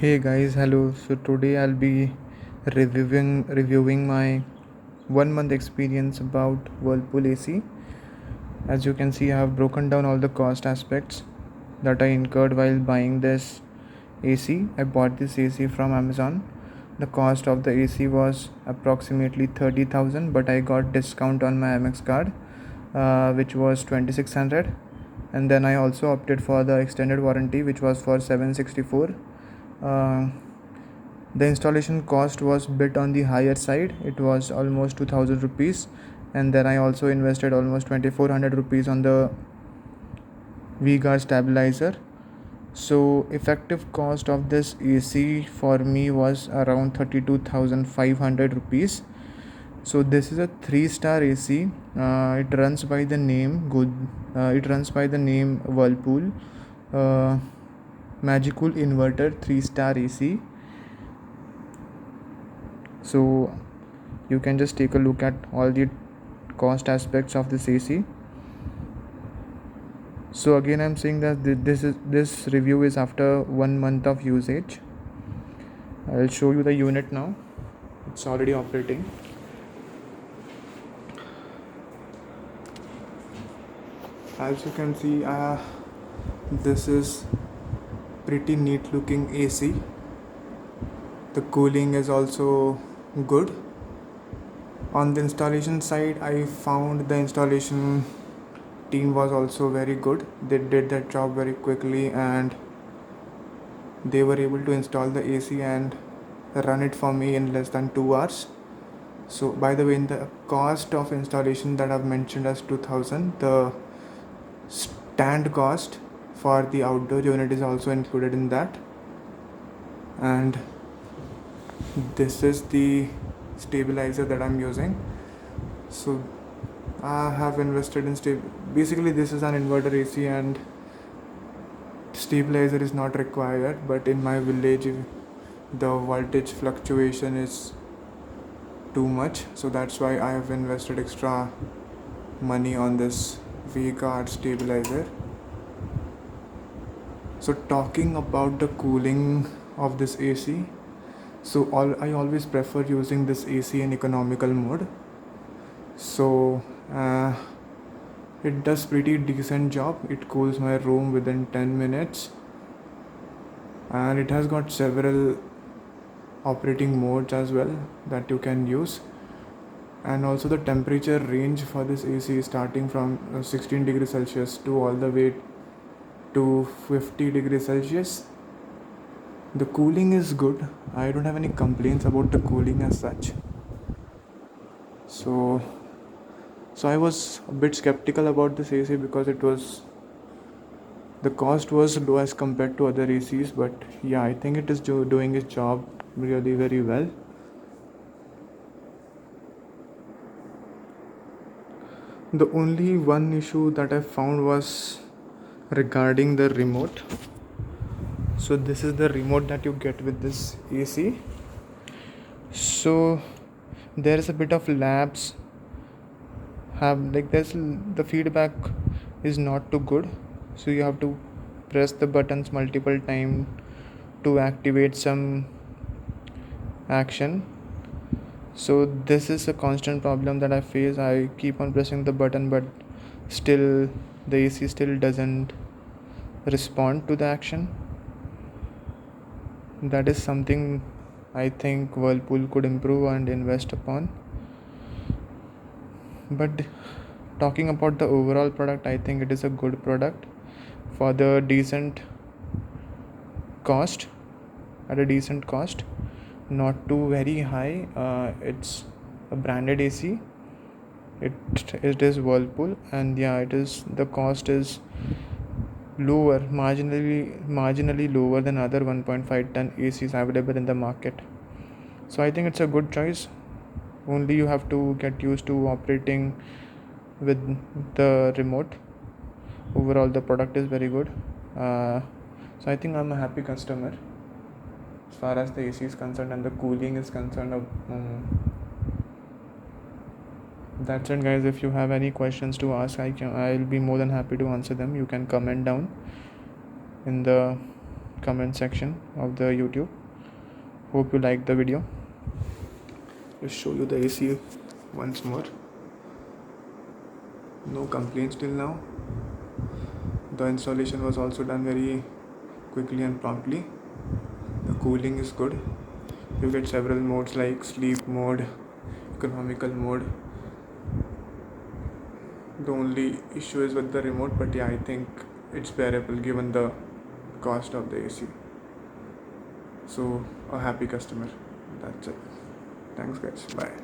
Hey guys, hello. So today I'll be reviewing my 1 month experience about Whirlpool AC. As you can see, I have broken down all the cost aspects that I incurred while buying this AC. I bought this AC from Amazon. The cost of the AC was approximately 30,000, but I got discount on my Amex card, which was 2600, and then I also opted for the extended warranty, which was for 764. Uh, the installation cost was bit on the higher side. It was almost 2000 rupees, and then I also invested almost 2400 rupees on the V-Guard stabilizer. So effective cost of this AC for me was around 32,500 rupees. So this is a 3-star AC. It runs by the name good. It runs by the name Whirlpool Magicool Inverter 3-star AC. So you can just take a look at all the cost aspects of this AC. So again, I'm saying that this review is after 1 month of usage. I'll show you the unit now. It's already operating. As you can see, this is pretty neat looking AC. The cooling is also good. On the installation side, I found the installation team was also very good. They did their job very quickly, and they were able to install the AC and run it for me in less than 2 hours. So by the way, in the cost of installation that I've mentioned as 2000, the stand cost for the outdoor unit is also included in that. And this is the stabilizer that I'm using. So I have invested in basically this is an inverter AC, and stabilizer is not required, but in my village the voltage fluctuation is too much, so that's why I have invested extra money on this V-Guard stabilizer. So talking about the cooling of this AC, so I always prefer using this AC in economical mode. So it does pretty decent job. It cools my room within 10 minutes, and it has got several operating modes as well that you can use. And also the temperature range for this AC is starting from 16 degrees Celsius to all the way to 50 degrees Celsius. The cooling is good. I don't have any complaints about the cooling as such. So I was a bit skeptical about this AC because the cost was low as compared to other ACs, but yeah, I think it is doing its job really very well. The only one issue that I found was regarding the remote. So this is the remote that you get with this AC. So there is a bit of lapse. The feedback is not too good. So you have to press the buttons multiple times to activate some action. So this is a constant problem that I face. I keep on pressing the button, but still the AC still doesn't respond to the action. That is something I think Whirlpool could improve and invest upon. But talking about the overall product, I think it is a good product for the decent cost, at a decent cost, not too very high. It's a branded AC. It is Whirlpool, and yeah, it is, the cost is lower, marginally lower than other 1.5 ton ACs available in the market. So I think it's a good choice. Only you have to get used to operating with the remote. Overall the product is very good. So I think I'm a happy customer as far as the AC is concerned and the cooling is concerned. That's it, guys. If you have any questions to ask, I'll be more than happy to answer them. You can comment down in the comment section of the YouTube. Hope you liked the video. Let's show you the AC once more. No complaints till now. The installation was also done very quickly and promptly. The cooling is good. You get several modes like sleep mode, economical mode. The only issue is with the remote, but yeah, I think it's bearable given the cost of the AC. So a happy customer. That's it. Thanks guys. Bye.